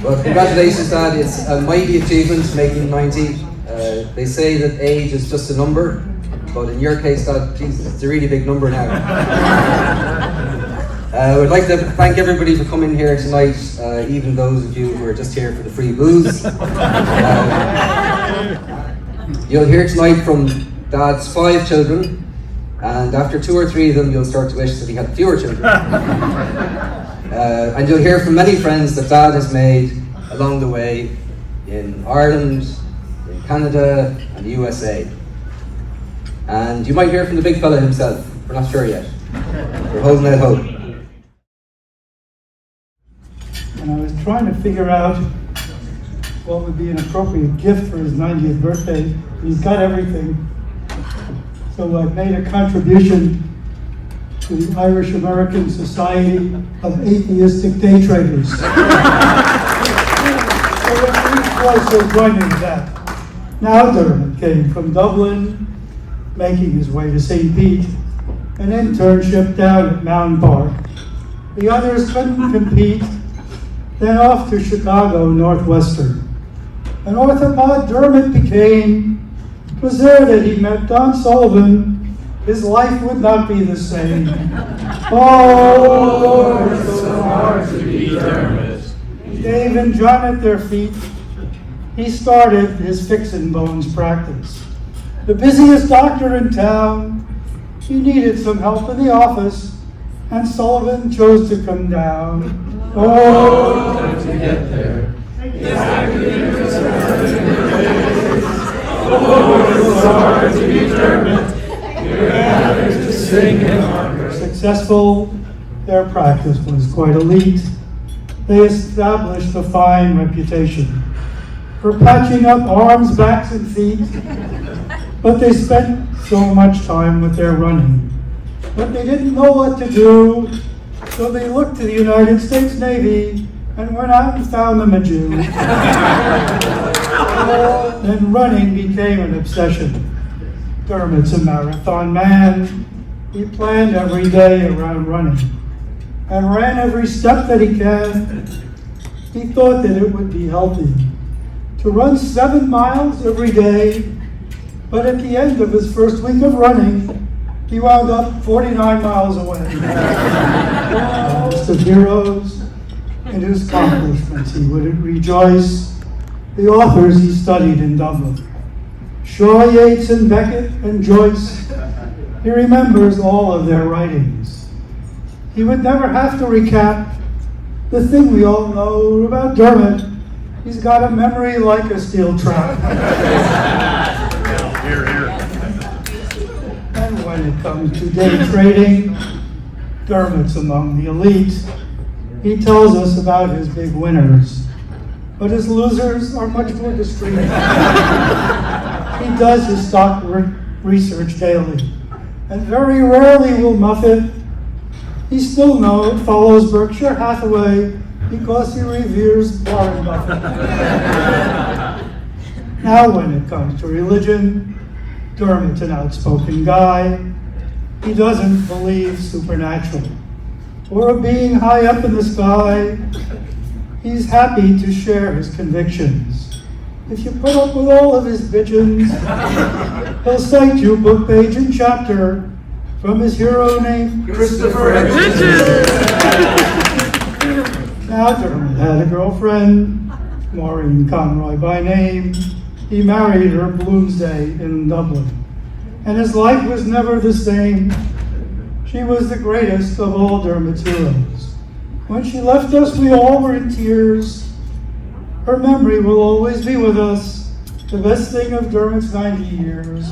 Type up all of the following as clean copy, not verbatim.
Well, congratulations, Dad. It's a mighty achievement, making 90. They say that age is just a number, but in your case, Dad, Jesus, it's a really big number now. I would like to thank everybody for coming here tonight, even those of you who are just here for the free booze. You'll hear tonight from Dad's 5 children, and after 2 or 3 of them, you'll start to wish that he had fewer children. And you'll hear from many friends that Dad has made along the way in Ireland, in Canada, and the USA. And you might hear from the big fella himself. We're not sure yet. We're holding out hope. And I was trying to figure out what would be an appropriate gift for his 90th birthday. He's got everything. So I've made a contribution to the Irish American Society of Atheistic Day Traders. So also joining that. Now Dermot came from Dublin, making his way to St. Pete, an internship down at Mountain Park. The others couldn't compete, then off to Chicago Northwestern. An orthopod Dermot became. It was there that he met Don Sullivan. His life would not be the same. Oh, it's so hard to be Dermot. Dave and John at their feet, he started his fixin' bones practice. The busiest doctor in town, he needed some help in the office, and Sullivan chose to come down. Oh, to get there. Oh, it's hard to be Dermot. You're having to sing in honor. Successful, their practice was quite elite. They established a fine reputation for patching up arms, backs, and feet. But they spent so much time with their running. But they didn't know what to do, so they looked to the United States Navy and went out and found them a Jew. Then running became an obsession. Dermot's a marathon man. He planned every day around running and ran every step that he can. He thought that it would be healthy to run 7 miles every day, but at the end of his first week of running, he wound up 49 miles away. A list of heroes in whose accomplishments he would rejoice. The authors he studied in Dublin, Shaw, Yeats, and Beckett, and Joyce. He remembers all of their writings. He would never have to recap the thing we all know about Dermot. He's got a memory like a steel trap. Here, here. And when it comes to day trading, Dermot's among the elite. He tells us about his big winners, but his losers are much more discreet. He does his stock research daily, and very rarely will muff it. He still follows Berkshire Hathaway because he reveres Warren Buffett. Now when it comes to religion, Dermot's an outspoken guy. He doesn't believe supernatural or a being high up in the sky. He's happy to share his convictions. If you put up with all of his bitchins, he'll cite you book, page, and chapter from his hero named Christopher Hitchens. Now Dermot had a girlfriend, Maureen Conroy by name. He married her Bloomsday in Dublin, and his life was never the same. She was the greatest of all Dermot's heroes. When she left us, we all were in tears. Her memory will always be with us, the best thing of Dermot's 90 years.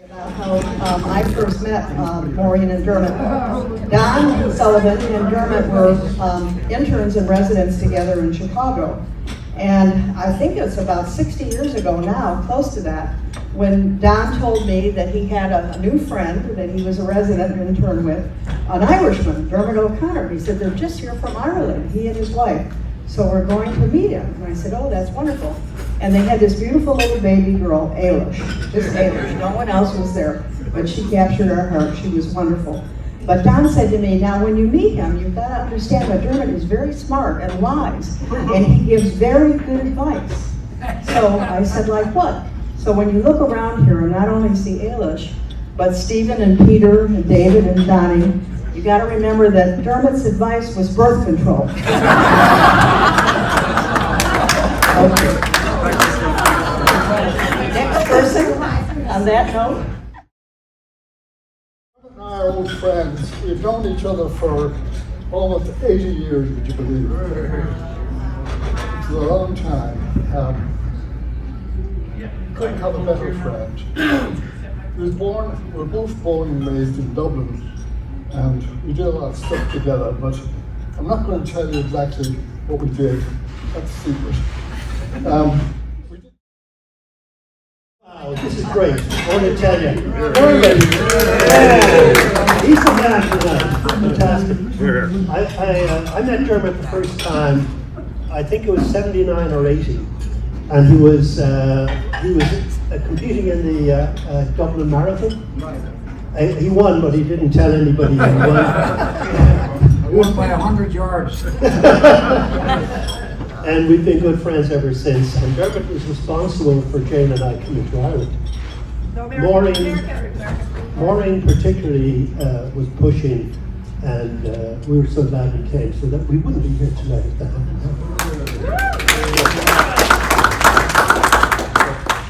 How I first met Maureen and Dermot. Don Sullivan and Dermot were interns and residents together in Chicago. And I think it's about 60 years ago now, close to that, when Don told me that he had a new friend that he was a resident intern with, an Irishman, Dermot O'Connor. He said, they're just here from Ireland, he and his wife. So we're going to meet him. And I said, oh, that's wonderful. And they had this beautiful little baby girl, Ailish, just Ailish. No one else was there, but she captured our heart. She was wonderful. But Don said to me, now when you meet him, you've got to understand that Dermot is very smart and wise, and he gives very good advice. So I said, like what? So when you look around here and not only see Ailish, but Stephen and Peter and David and Donnie, you got to remember that Dermot's advice was birth control. Okay. Next person on that note. And I are old friends. We've known each other for almost 80 years, would you believe it? It's a long time. Couldn't have a better friend. We were both born and raised in Dublin, and we did a lot of stuff together, but I'm not going to tell you exactly what we did. That's a secret. Wow, this is great. I want to tell you. Dermot! He's the man for that. Fantastic. I met Dermot the first time, I think it was 79 or 80. And he was competing in the Dublin Marathon. He won, but he didn't tell anybody he won. I won by 100 yards. And we've been good friends ever since. And Dermot was responsible for Jane and I coming to Ireland. Maureen particularly was pushing, and we were so glad we came, so that we wouldn't be here tonight if that hadn't happened.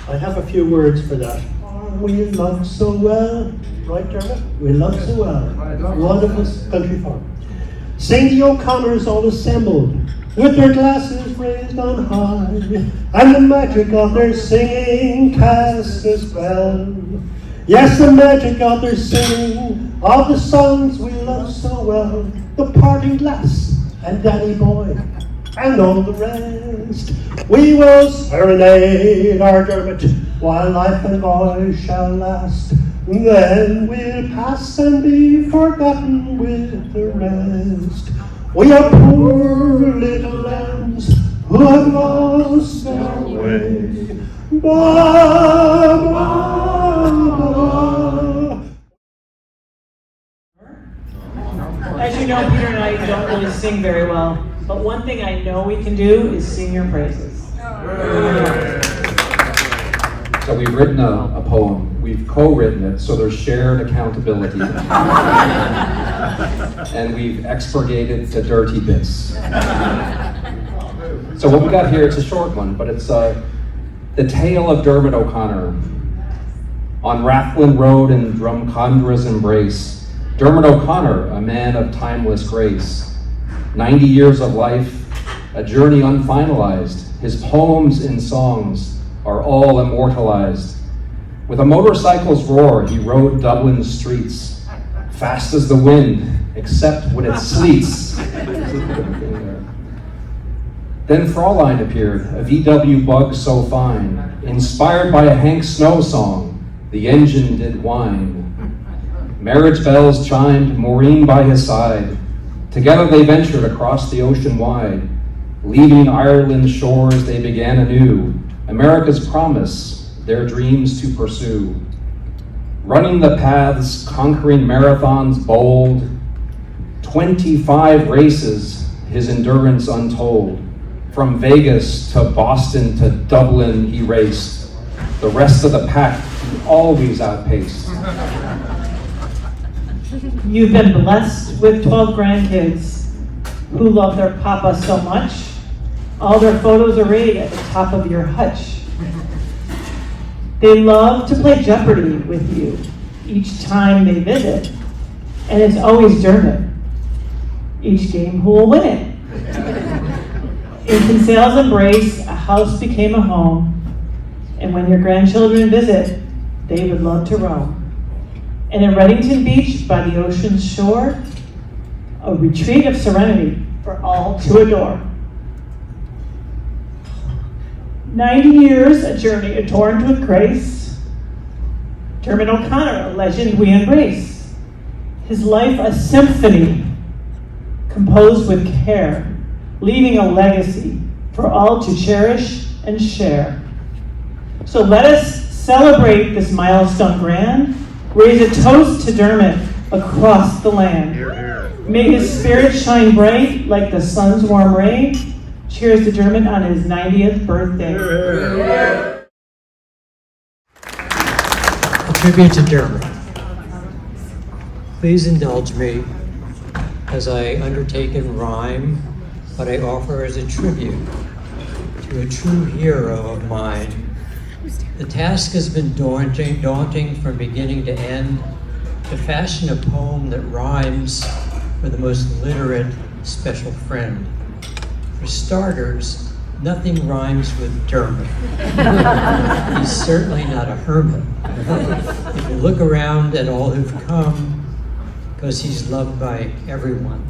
I have a few words for that. Oh, we love so well, right, Dermot? We love so well. One of us, country farm. Sing the O'Connors all assembled, with their glasses raised on high, and the magic of their singing cast a spell. Yes, the magic of their singing, of the songs we love so well, the parting lass and Danny boy, and all the rest. We will serenade our Dermot while life and voice shall last. Then we'll pass and be forgotten with the rest. We are poor little lambs who have lost their way. Ba, ba, ba. As you know, Peter and I don't really sing very well, but one thing I know we can do is sing your praises. So we've written a poem, we've co-written it, so there's shared accountability. And we've expurgated the dirty bits. So what we got here, it's a short one, but it's the tale of Dermot O'Connor. On Rathlin Road in Drumcondra's embrace, Dermot O'Connor, a man of timeless grace. 90 years of life, a journey unfinalized. His poems and songs are all immortalized. With a motorcycle's roar, he rode Dublin's streets, fast as the wind, except when it sleets. Then Fraulein appeared, a VW bug so fine, inspired by a Hank Snow song, the engine did whine. Marriage bells chimed, Maureen by his side. Together they ventured across the ocean wide. Leaving Ireland's shores, they began anew, America's promise, their dreams to pursue. Running the paths, conquering marathons bold, 25 races, his endurance untold. From Vegas to Boston to Dublin he raced. The rest of the pack he always outpaced. You've been blessed with 12 grandkids who love their papa so much. All their photos arrayed at the top of your hutch. They love to play Jeopardy with you each time they visit, and it's always Dermot. Each game, who will win it? In Kinsale's embrace, a house became a home, and when your grandchildren visit, they would love to roam. And in Reddington Beach, by the ocean's shore, a retreat of serenity for all to adore. 90 years, a journey adorned with grace. Dermot O'Connor, a legend we embrace. His life a symphony, composed with care, leaving a legacy for all to cherish and share. So let us celebrate this milestone grand, raise a toast to Dermot across the land. May his spirit shine bright like the sun's warm ray. Cheers to Dermot on his 90th birthday. A tribute to Dermot. Please indulge me as I undertake in rhyme what I offer as a tribute to a true hero of mine. The task has been daunting from beginning to end, to fashion a poem that rhymes for the most literate special friend. For starters, nothing rhymes with Dermot. He's certainly not a hermit. If you look around at all who've come, because he's loved by everyone.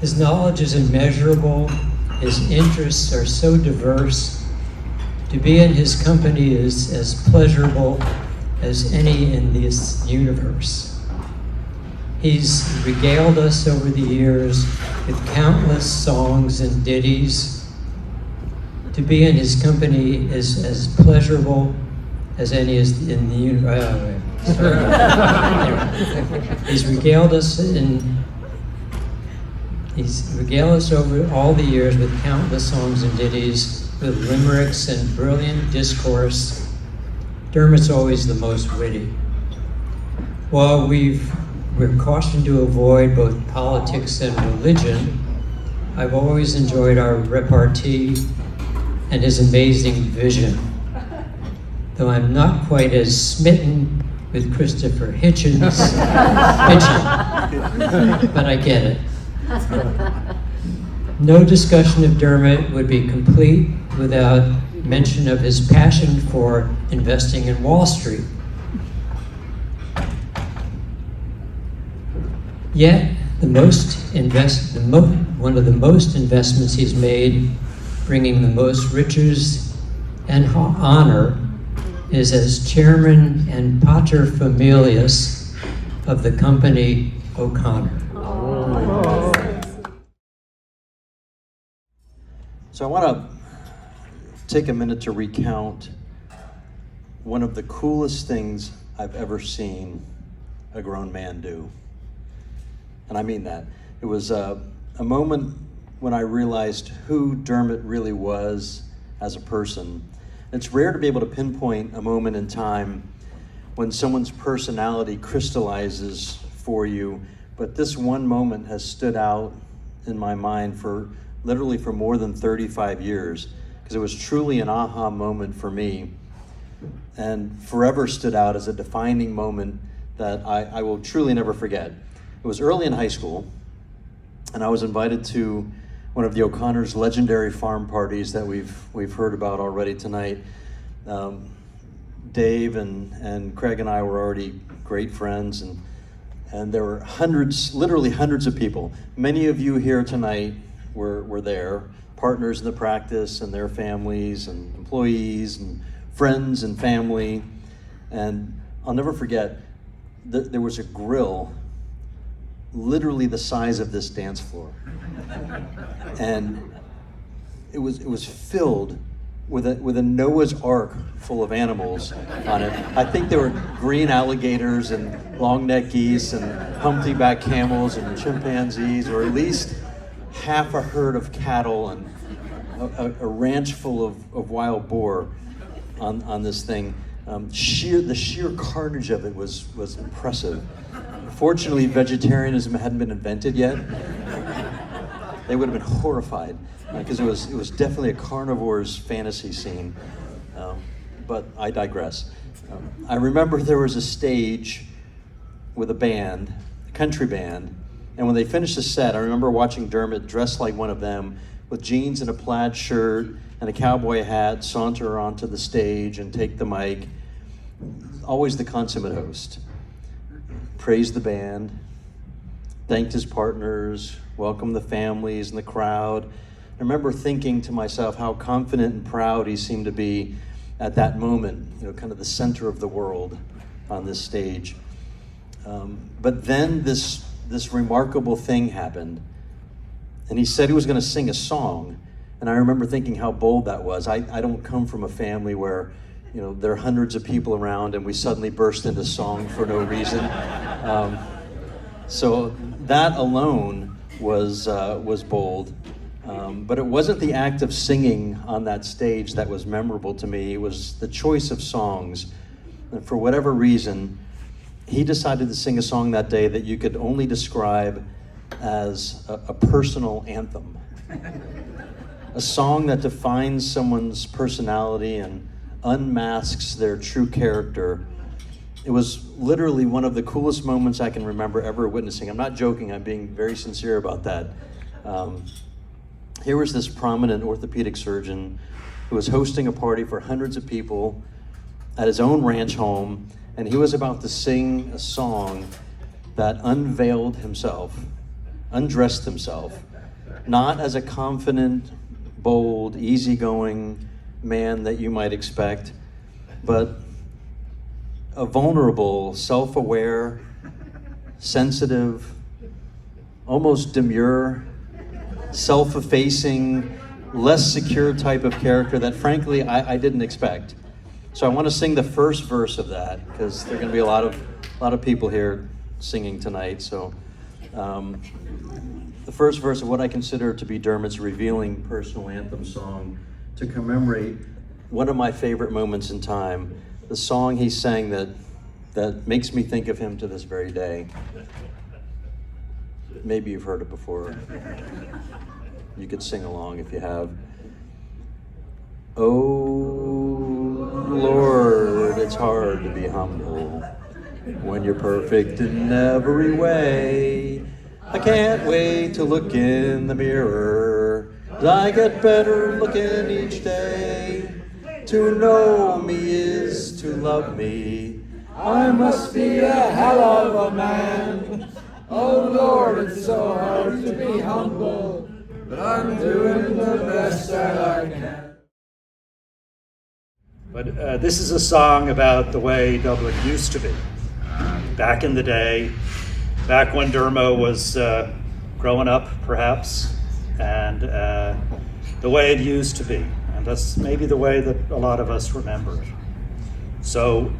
His knowledge is immeasurable, his interests are so diverse. To be in his company is as pleasurable as any in this universe. He's regaled us over the years with countless songs and ditties. To be in his company is as pleasurable as any is in the universe. He's regaled us over all the years with countless songs and ditties, with limericks and brilliant discourse. Dermot's always the most witty. While we're cautioned to avoid both politics and religion, I've always enjoyed our repartee and his amazing vision. Though I'm not quite as smitten with Christopher Hitchens, but I get it. No discussion of Dermot would be complete without mention of his passion for investing in Wall Street. Yet, one of the most investments he's made, bringing the most riches and honor, is as chairman and paterfamilias of the company O'Connor. So I want to take a minute to recount one of the coolest things I've ever seen a grown man do. And I mean that. It was a moment when I realized who Dermot really was as a person. It's rare to be able to pinpoint a moment in time when someone's personality crystallizes for you, but this one moment has stood out in my mind for literally for more than 35 years, because it was truly an aha moment for me, and forever stood out as a defining moment that I will truly never forget. It was early in high school, and I was invited to one of the O'Connor's legendary farm parties that we've heard about already tonight. Dave and Craig and I were already great friends, and there were literally hundreds of people. Many of you here tonight were there, partners in the practice and their families and employees and friends and family. And I'll never forget, there was a grill literally the size of this dance floor. And it was filled with a Noah's Ark full of animals on it. I think there were green alligators and long-necked geese and humpty-back camels and chimpanzees, or at least half a herd of cattle and a ranch full of wild boar on this thing. The sheer carnage of it was impressive. Fortunately, vegetarianism hadn't been invented yet. They would have been horrified, because it was definitely a carnivore's fantasy scene. But I digress. I remember there was a stage with a band, a country band, and when they finished the set, I remember watching Dermot dressed like one of them, with jeans and a plaid shirt and a cowboy hat, saunter onto the stage and take the mic. Always the consummate host. Praised the band, thanked his partners, welcomed the families and the crowd. I remember thinking to myself how confident and proud he seemed to be at that moment, kind of the center of the world on this stage. But then this remarkable thing happened, and he said he was going to sing a song. And I remember thinking how bold that was. I don't come from a family where you know, there are hundreds of people around and we suddenly burst into song for no reason. So that alone was bold. But it wasn't the act of singing on that stage that was memorable to me. It was the choice of songs. And for whatever reason, he decided to sing a song that day that you could only describe as a personal anthem. A song that defines someone's personality and unmasks their true character. It was literally one of the coolest moments I can remember ever witnessing. I'm not joking, I'm being very sincere about that. Here was this prominent orthopedic surgeon who was hosting a party for hundreds of people at his own ranch home, and he was about to sing a song that unveiled himself, undressed himself, not as a confident, bold, easygoing man that you might expect, but a vulnerable, self-aware, sensitive, almost demure, self-effacing, less secure type of character that frankly I didn't expect. So I want to sing the first verse of that because there are going to be a lot of people here singing tonight. So the first verse of what I consider to be Dermot's revealing personal anthem song to commemorate one of my favorite moments in time, the song he sang that makes me think of him to this very day. Maybe you've heard it before. You could sing along if you have. Oh Lord, it's hard to be humble when you're perfect in every way. I can't wait to look in the mirror, 'cause I get better looking each day. To know me is to love me. I must be a hell of a man. Oh Lord, it's so hard to be humble, but I'm doing the best that I can. But this is a song about the way Dublin used to be. Back in the day, back when Dermot was growing up, perhaps, and the way it used to be. And that's maybe the way that a lot of us remember it. So,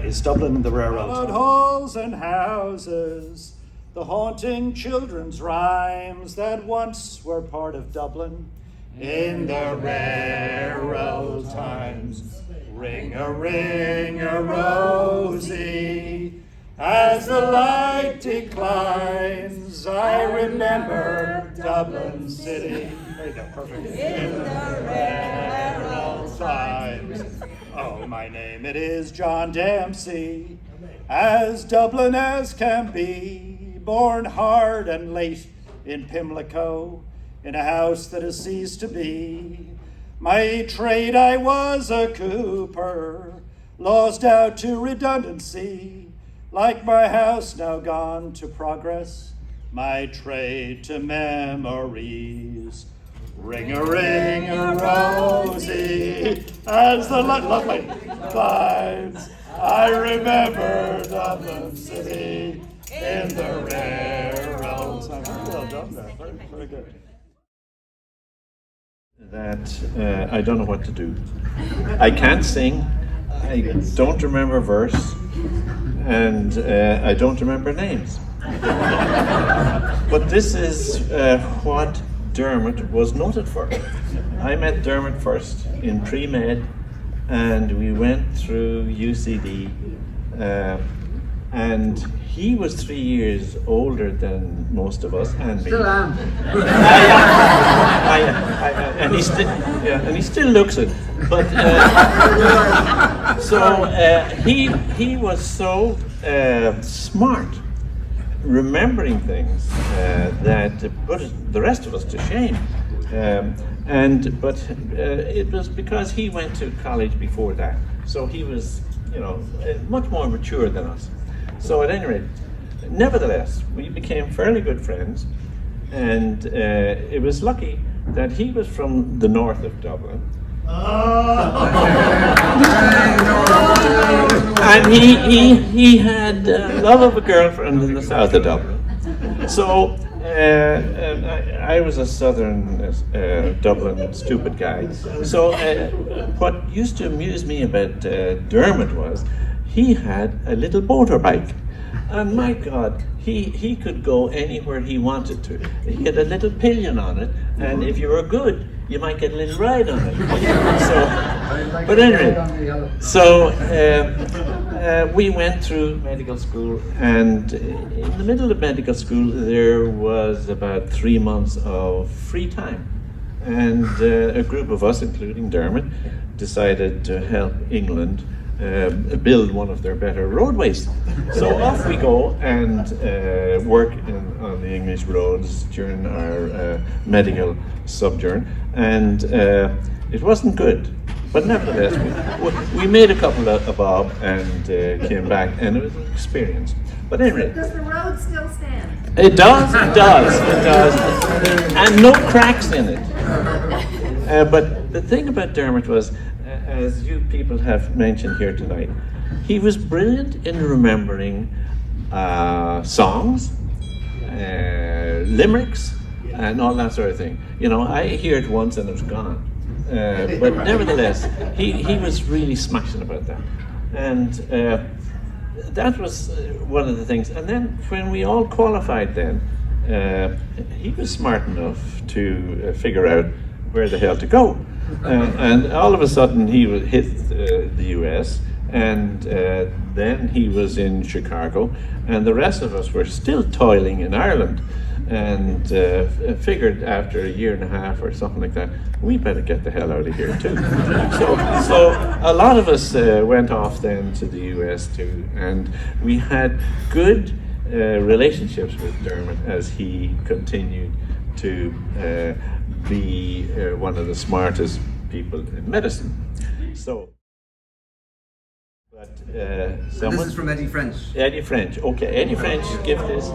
is Dublin in the railroad? Halls and houses, the haunting children's rhymes that once were part of Dublin in the railroad times. Ring-a-ring-a rosy, as the light declines, I remember Dublin City. There you go, perfect. In the railroad times. Oh, my name, it is John Dempsey, as Dublin as can be, born hard and late in Pimlico, in a house that has ceased to be. My trade, I was a cooper, lost out to redundancy, like my house now gone to progress, my trade to memories. Ring-a-ring-a-rosy, as the lovely climbs, I remember Dublin City in the railroad times. Well done there, very, very good. That I don't know what to do. I can't sing, I don't remember a verse, and I don't remember names. But this is what Dermot was noted for. I met Dermot first in pre-med, and we went through UCD, and he was 3 years older than most of us, and me. Still am. And he still looks it. But he was so smart, remembering things that put the rest of us to shame. But it was because he went to college before that, so he was, much more mature than us. So at any rate, nevertheless, we became fairly good friends, and it was lucky that he was from the north of Dublin. And he had love of a girlfriend in the south of Dublin. So and I was a southern Dublin stupid guy. So what used to amuse me about Dermot was he had a little motorbike. And my God, he could go anywhere he wanted to. He had a little pillion on it, and if you were good, you might get a little ride on it. But anyway, so we went through medical school, and in the middle of medical school, there was about 3 months of free time. And a group of us, including Dermot, decided to help England build one of their better roadways. So off we go and work on the English roads during our medical sojourn, and it wasn't good, but nevertheless we made a couple of bob and came back, and it was an experience. But anyway, does the road still stand? It does, and no cracks in it. But the thing about Dermot was, as you people have mentioned here tonight, he was brilliant in remembering songs, limericks, and all that sort of thing. You know, I hear it once and it's gone. But nevertheless, he was really smashing about that. And that was one of the things. And then when we all qualified then, he was smart enough to figure out where the hell to go. And all of a sudden he hit the US, and then he was in Chicago, and the rest of us were still toiling in Ireland, and figured after a year and a half or something like that, we better get the hell out of here too. So a lot of us went off then to the US too, and we had good relationships with Dermot as he continued to be one of the smartest people in medicine. So, but someone. This is from Eddie French. Eddie French. Okay, Eddie French, give this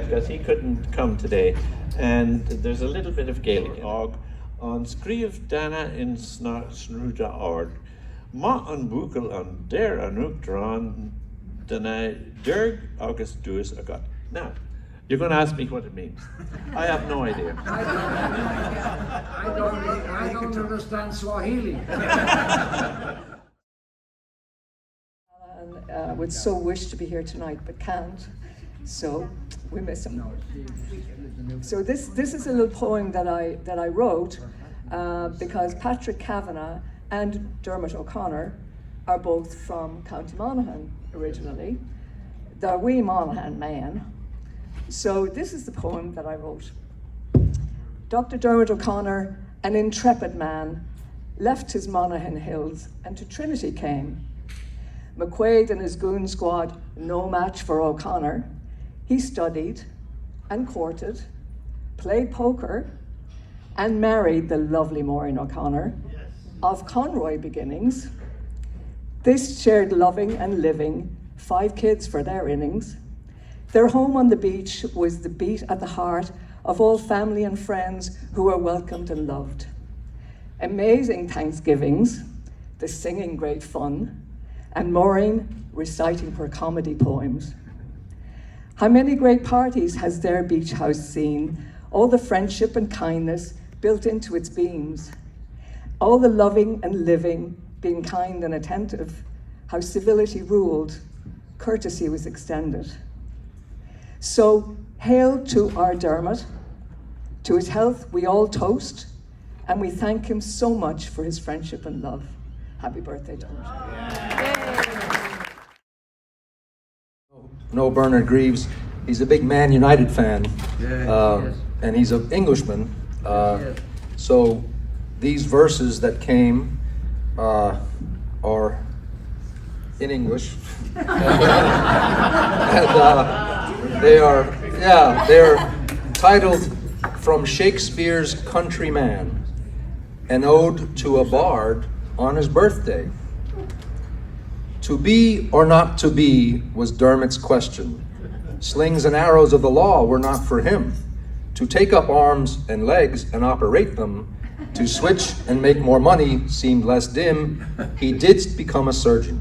because he couldn't come today, and there's a little bit of Gaelic. On Scríomh Dana in Snruda Ord, Ma an Búcail an Der Anuk Dran Dana Derg August Duas Agat. Now, you're going to ask me what it means. I have no idea. I don't understand Swahili. Would so wish to be here tonight, but can't. So we miss him. So this is a little poem that I wrote because Patrick Kavanagh and Dermot O'Connor are both from County Monaghan originally. They're wee Monaghan man. So this is the poem that I wrote. Dr. Dermot O'Connor, an intrepid man, left his Monaghan hills and to Trinity came. McQuaid and his goon squad, no match for O'Connor. He studied and courted, played poker, and married the lovely Maureen O'Connor, of Conroy beginnings. They shared loving and living, 5 kids for their innings. Their home on the beach was the beat at the heart of all family and friends who were welcomed and loved. Amazing Thanksgivings, the singing great fun, and Maureen reciting her comedy poems. How many great parties has their beach house seen, all the friendship and kindness built into its beams, all the loving and living, being kind and attentive, how civility ruled, courtesy was extended. So hail to our Dermot, to his health we all toast, and we thank him so much for his friendship and love. Happy birthday, Dermot. No, Bernard Greaves. He's a big Man United fan, and he's an Englishman. So these verses that came are in English, and they're titled "From Shakespeare's Countryman," an ode to a bard on his birthday. To be or not to be was Dermot's question. Slings and arrows of the law were not for him. To take up arms and legs and operate them, to switch and make more money seemed less dim. He did become a surgeon.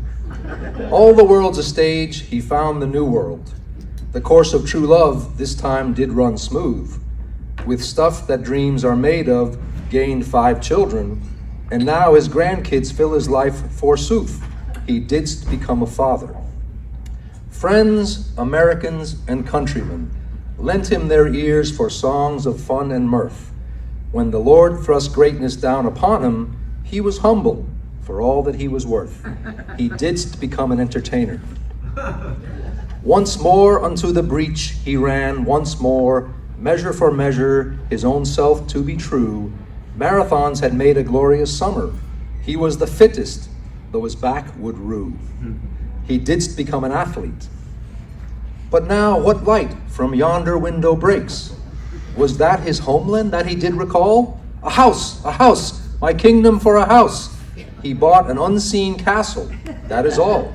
All the world's a stage, he found the new world. The course of true love this time did run smooth. With stuff that dreams are made of, gained 5 children, and now his grandkids fill his life forsooth. He didst become a father. Friends, Americans, and countrymen lent him their ears for songs of fun and mirth. When the Lord thrust greatness down upon him, he was humble for all that he was worth. He didst become an entertainer. Once more unto the breach he ran, once more, measure for measure, his own self to be true. Marathons had made a glorious summer. He was the fittest, though his back would rue. He didst become an athlete. But now what light from yonder window breaks? Was that his homeland that he did recall? A house, my kingdom for a house. He bought an unseen castle, that is all.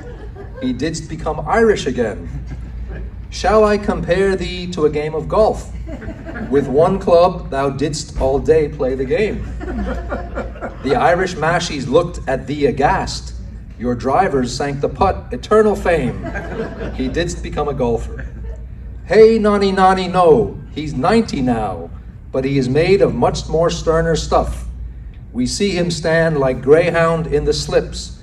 He didst become Irish again. Shall I compare thee to a game of golf? With one club thou didst all day play the game. The Irish mashies looked at thee aghast. Your drivers sank the putt, eternal fame. He didst become a golfer. Hey, nonny, no, he's 90 now, but he is made of much more sterner stuff. We see him stand like greyhound in the slips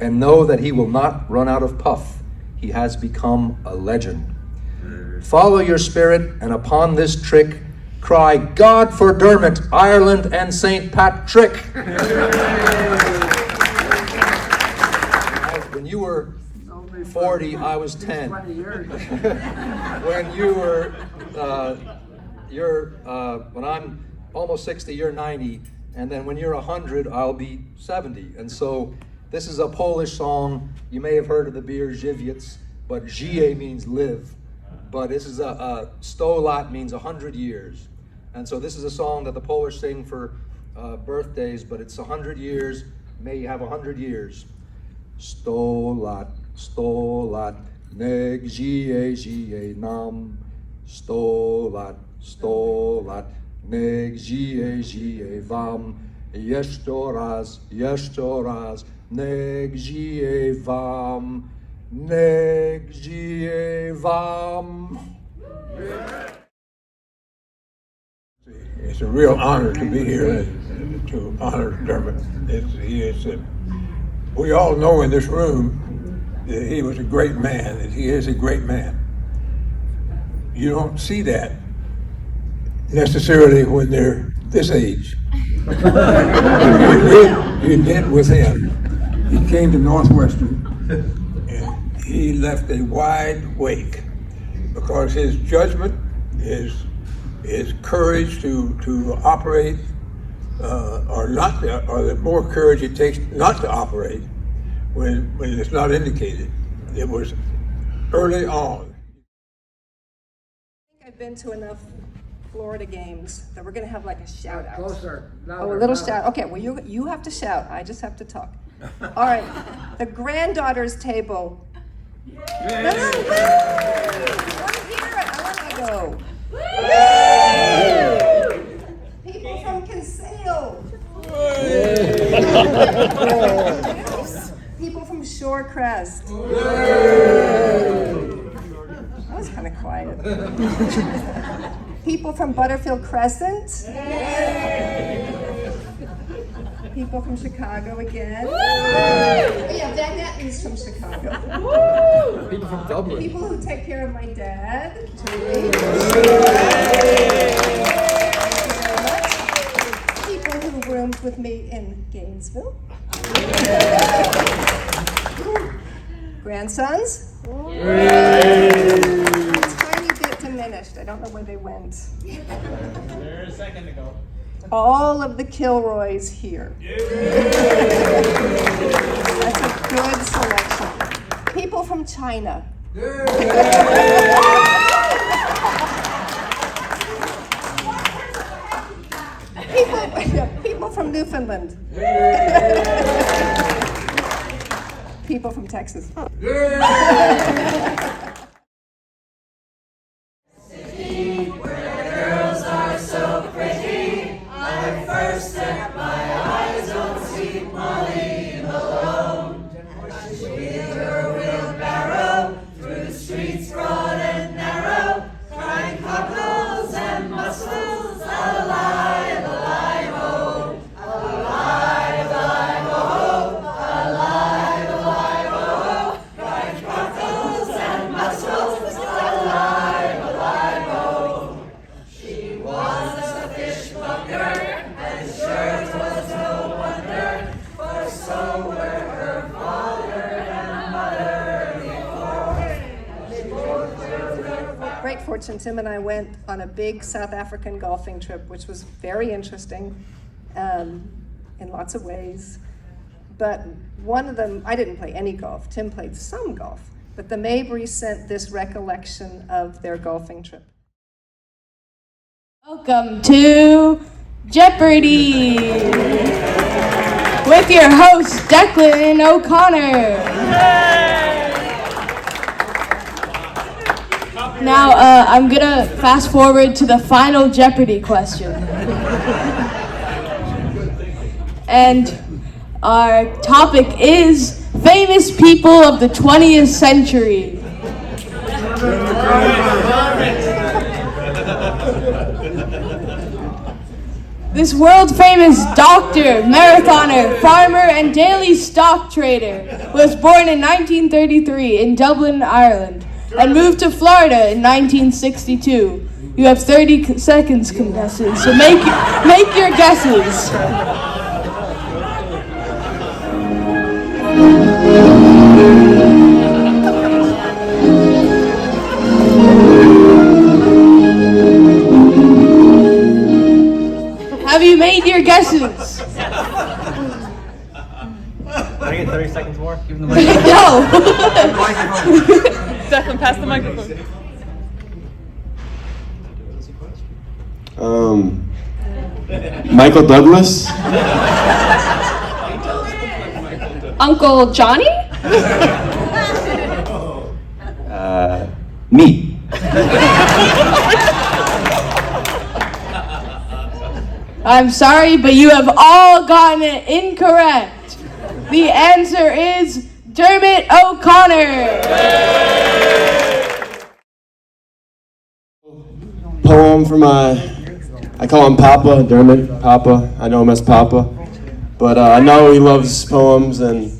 and know that he will not run out of puff. He has become a legend. Follow your spirit, and upon this trick, cry, God for Dermot, Ireland, and St. Patrick. When you were 40, I was 10. When you were, when I'm almost 60, you're 90, and then when you're 100, I'll be 70. And so this is a Polish song. You may have heard of the beer Żywiec, but żyje means live. But this is a 100 lat means 100 years. And so this is a song that the Polish sing for birthdays, but it's 100 years. May you have 100 years. 100 lat, niech żyje nam. 100 lat, niech żyje wam. Jeszcze raz, niech żyje wam. Niech żyje wam. It's a real honor to be here to honor Dermot. We all know in this room that he was a great man, that he is a great man. You don't see that necessarily when they're this age. You did with him. He came to Northwestern and he left a wide wake because his judgment, his courage to operate, or the more courage it takes not to operate when it's not indicated. It was early on. I think I've been to enough Florida games that we're going to have like a shout out. Closer. Louder, Oh, a little louder. shout. Okay, well you have to shout. I just have to talk. All right, the granddaughter's table. No, woo! I want to hear it. I want to go. People from Kinsale. People from Shorecrest. That was kind of quiet. People from Butterfield Crescent. People from Chicago again. Oh yeah, Van Etten's from Chicago. People from Dublin. People who take care of my dad. People who roomed with me in Gainesville. Grandsons. A tiny bit diminished. I don't know where they went. There's a second to go. All of the Kilroys here. That's a good selection. People from China. People from Newfoundland. People from Texas. Through streets broad and narrow. fortunate. Tim and I went on a big South African golfing trip, which was very interesting in lots of ways. But one of them, I didn't play any golf. Tim played some golf. But the Mabrys sent this recollection of their golfing trip. Welcome to Jeopardy! With your host, Declan O'Connor. Now, I'm gonna fast forward to the final Jeopardy question. And our topic is famous people of the 20th century. This world-famous doctor, marathoner, farmer, and daily stock trader was born in 1933 in Dublin, Ireland, and moved to Florida in 1962. You have 30 seconds, contestants, so make your guesses. Have you made your guesses? Can I get 30 seconds more? Give him the No. Declan, pass the microphone. Michael Douglas? Uncle Johnny? Me. I'm sorry, but you have all gotten it incorrect. The answer is Dermot O'Connor. Poem from I call him Papa, Dermot, Papa. I know him as Papa. But I know he loves poems, and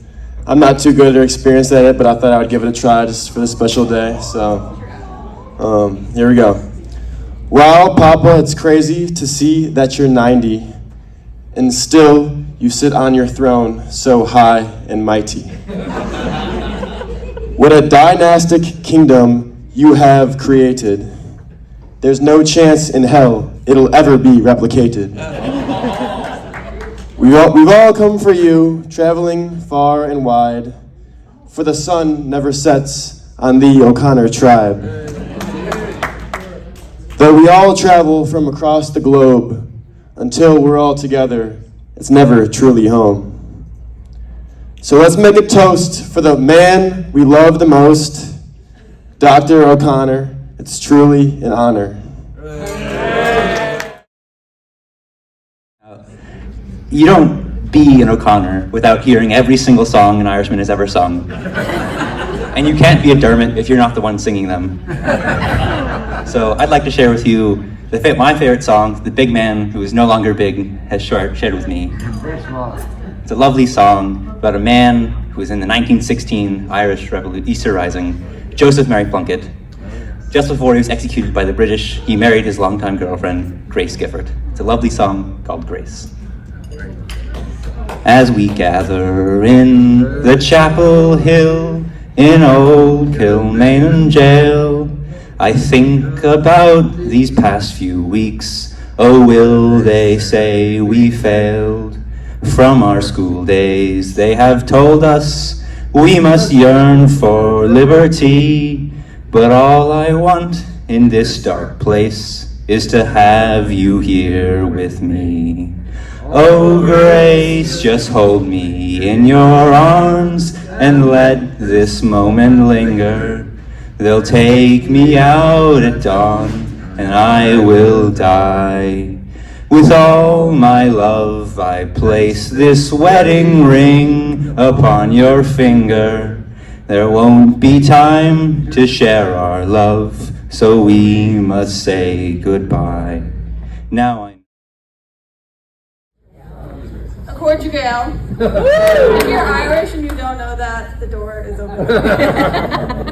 I'm not too good or experienced at it, but I thought I would give it a try just for this special day. So, here we go. Wow, Papa, it's crazy to see that you're 90, and still you sit on your throne so high and mighty. What a dynastic kingdom you have created. There's no chance in hell it'll ever be replicated. We've all come for you, traveling far and wide, for the sun never sets on the O'Connor tribe. Though we all travel from across the globe, until we're all together, it's never truly home. So let's make a toast for the man we love the most, Dr. O'Connor. It's truly an honor. You don't be an O'Connor without hearing every single song an Irishman has ever sung. And you can't be a Dermot if you're not the one singing them. So I'd like to share with you my favorite song, The Big Man Who Is No Longer Big has shared with me. It's a lovely song about a man who was in the 1916 Irish Easter Rising, Joseph Mary Plunkett. Just before he was executed by the British, he married his longtime girlfriend, Grace Gifford. It's a lovely song called Grace. As we gather in the chapel hill in old Kilmainham jail, I think about these past few weeks. Oh, will they say we failed? From our school days they have told us we must yearn for liberty. But all I want in this dark place is to have you here with me. Oh, Grace, just hold me in your arms and let this moment linger. They'll take me out at dawn and I will die. With all my love I place this wedding ring upon your finger. There won't be time to share our love, so we must say goodbye. Now I'm Accord you go. If you're Irish and you don't know that, the door is open.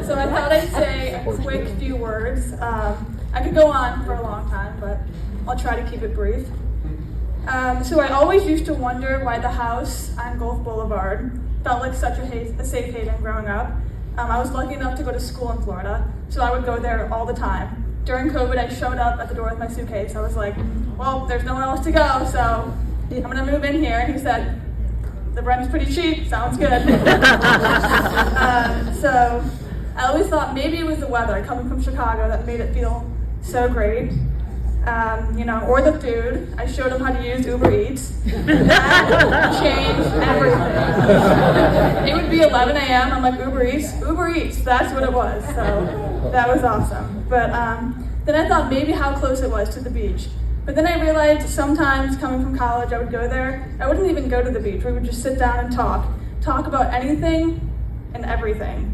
So I thought I'd say a quick few words. I could go on for a long time, but I'll try to keep it brief. So I always used to wonder why the house on Gulf Boulevard felt like such a safe haven growing up. I was lucky enough to go to school in Florida, so I would go there all the time. during COVID, I showed up at the door with my suitcase. I was like, well, there's nowhere else to go, so I'm gonna move in here. And he said, the rent's pretty cheap, sounds good. So I always thought maybe it was the weather coming from Chicago that made it feel so great. Or the food. I showed him how to use Uber Eats. That changed everything. It would be 11 a.m. I'm like, Uber Eats, that's what it was. So that was awesome. But then I thought maybe how close it was to the beach. But then I realized sometimes coming from college, I would go there. I wouldn't even go to the beach. We would just sit down and talk about anything and everything.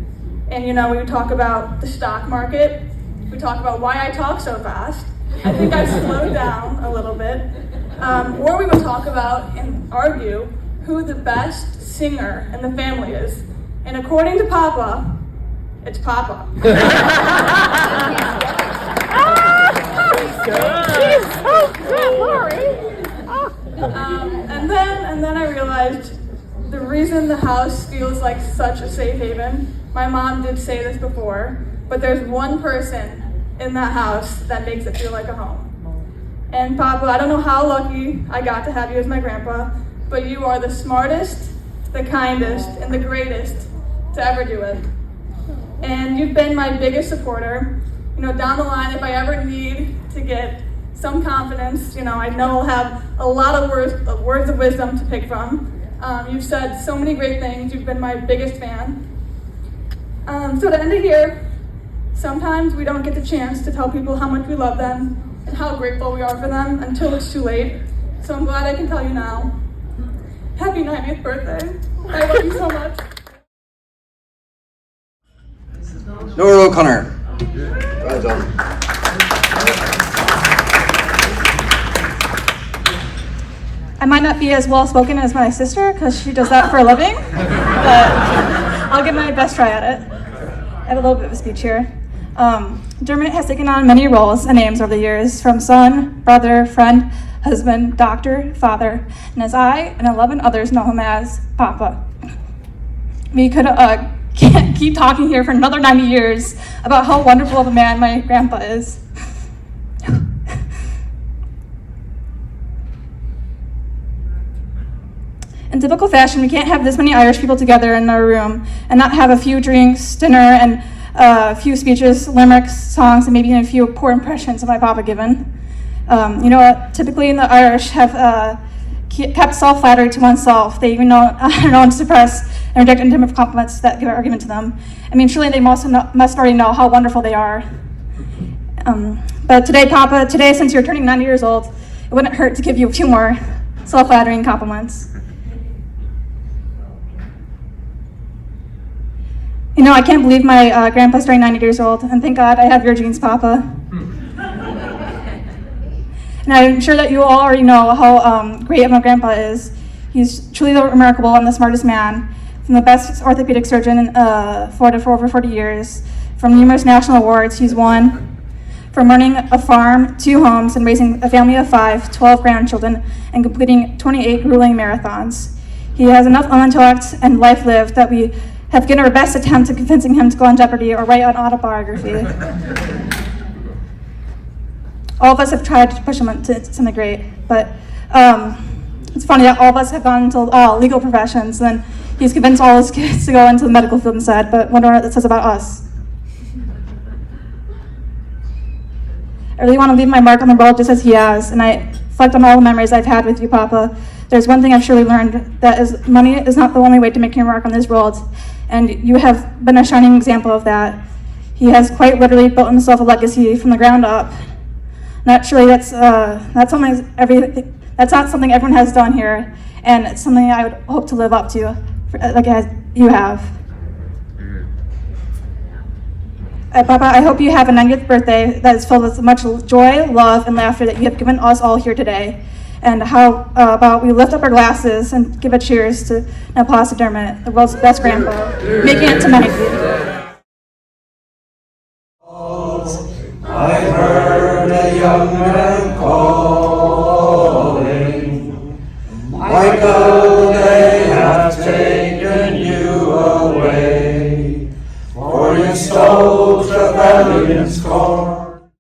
And we would talk about the stock market. We talk about why I talk so fast. I think I slowed down a little bit. Or we would talk about and argue who the best singer in the family is. And according to Papa, it's Papa. And then I realized the reason the house feels like such a safe haven, my mom did say this before, but there's one person in that house that makes it feel like a home. And Papa, I don't know how lucky I got to have you as my grandpa, but you are the smartest, the kindest, and the greatest to ever do it. And you've been my biggest supporter. Down the line, if I ever need to get some confidence, I know I'll have a lot of words of wisdom to pick from. You've said so many great things. You've been my biggest fan. So to end it here, sometimes we don't get the chance to tell people how much we love them and how grateful we are for them until it's too late. So I'm glad I can tell you now. Happy 90th birthday. I love you so much. Nora O'Connor. Well done. I might not be as well spoken as my sister because she does that for a living, but I'll give my best try at it. I have a little bit of a speech here. Dermot has taken on many roles and names over the years, from son, brother, friend, husband, doctor, father, and as I and 11 others know him as Papa. We could can't keep talking here for another 90 years about how wonderful of a man my grandpa is. In typical fashion, we can't have this many Irish people together in our room and not have a few drinks, dinner, and a few speeches, limericks, songs, and maybe even a few poor impressions of my papa given. Typically the Irish have kept self-flattery to oneself. They even are known to suppress and reject intimate compliments that are given to them. Surely they must already know how wonderful they are. But today, Papa, since you're turning 90 years old, it wouldn't hurt to give you a few more self-flattering compliments. I can't believe my grandpa's turning 90 years old, and thank God I have your genes, Papa. And I'm sure that you all already know how great my grandpa is. He's truly remarkable and the smartest man, from the best orthopedic surgeon in Florida for over 40 years, from numerous national awards he's won, from running a farm, 2 homes, and raising a family of 5, 12 grandchildren, and completing 28 grueling marathons. He has enough intellect and life lived that we have given our best attempt at convincing him to go on Jeopardy or write an autobiography. All of us have tried to push him into something great, but it's funny that all of us have gone into legal professions, and then he's convinced all his kids to go into the medical field instead, but wonder what that says about us. I really want to leave my mark on the world just as he has, and I reflect on all the memories I've had with you, Papa. There's one thing I've surely learned, that is money is not the only way to make your mark on this world, and you have been a shining example of that. He has quite literally built himself a legacy from the ground up. Naturally, that's not something everyone has done here, and it's something I would hope to live up to, like as you have. Papa, I hope you have a 90th birthday that is filled with much joy, love, and laughter that you have given us all here today. And how about we lift up our glasses and give a cheers to Papa Dermot, the world's best grandpa, making it to 90. I heard a young man calling, Michael, they have taken you away, for you stole Trevelyan's corn.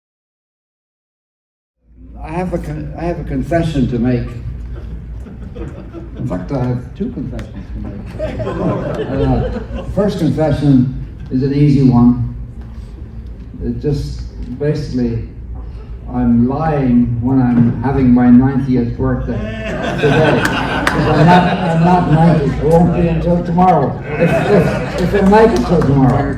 have a confession to make. In fact, I have two confessions to make. The first confession is an easy one. It just basically, I'm lying when I'm having my 90th birthday today. Because I'm not 90. It won't be until tomorrow. If I make it till tomorrow.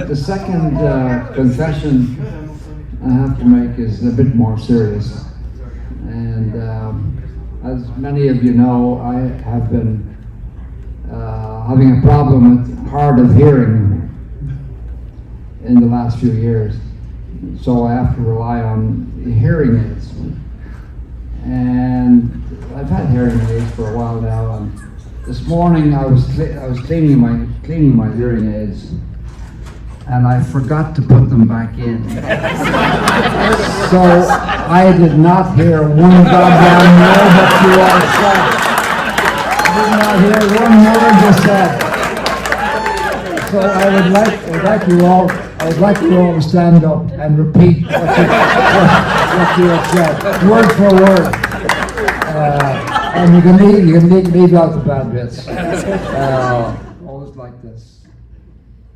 The second confession I have to make is a bit more serious. And as many of you know, I have been having a problem with hard of hearing in the last few years. So I have to rely on hearing aids. And I've had hearing aids for a while now. And this morning I was cleaning my hearing aids, and I forgot to put them back in. So I did not hear one goddamn word that you all said. I did not hear one word you said. So I would like you all to stand up and repeat what you have said, word for word. And you can leave out the bad bits. Always like this.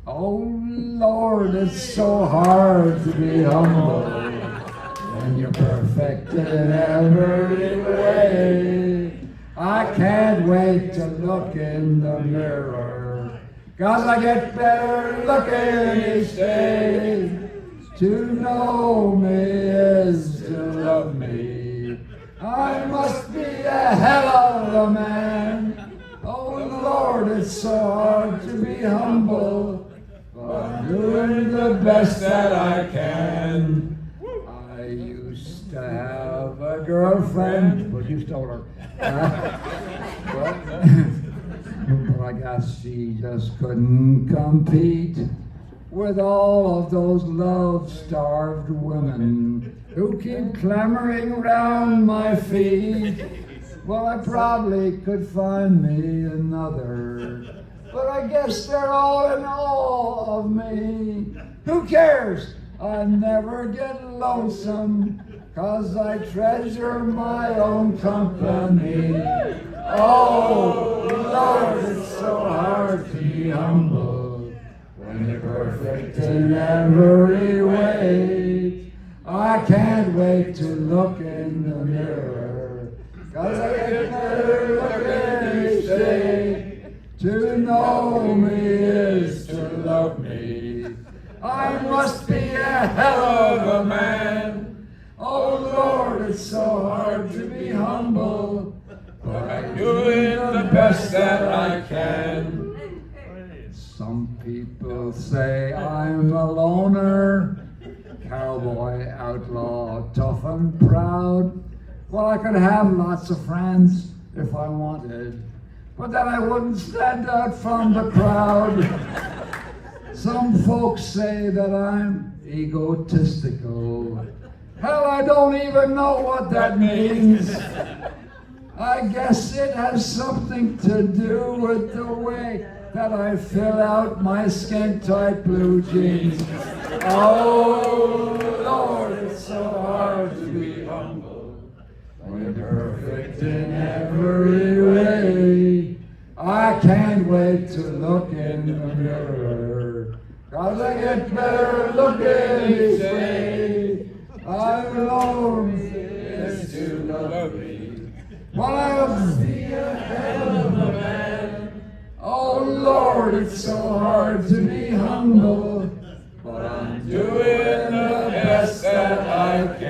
Oh Lord, it's so hard to be humble when you're perfect in every way. I can't wait to look in the mirror, 'cause I get better looking each day. To know me is to love me. I must be a hell of a man. Oh Lord, it's so hard to be humble, but I'm doing the best that I can. I used to have a girlfriend, but you stole her. But I guess she just couldn't compete with all of those love-starved women who keep clamoring round my feet. Well, I probably could find me another, but I guess they're all in awe of me. Who cares? I never get lonesome, 'cause I treasure my own company. Oh, Lord, it's so hard to be humble when you're perfect in every way. I can't wait to look in the mirror, 'cause I get better looking each day. To know me is to love me. I must be a hell of a man. Oh Lord, it's so hard to be humble, but I'm doing the best that I can. Some people say I'm a loner, cowboy, outlaw, tough and proud. Well, I could have lots of friends if I wanted, but then I wouldn't stand out from the crowd. Some folks say that I'm egotistical. Hell, I don't even know what that means. I guess it has something to do with the way that I fill out my skin-tight blue jeans. Oh, Lord, it's so hard to be humble when you're perfect in every way. I can't wait to look in the mirror, 'cause I get better looking each day. I'm alone, is to love me. Well, I'll be a hell of a man. Oh Lord, it's so hard to be humble, but I'm doing the best that I can.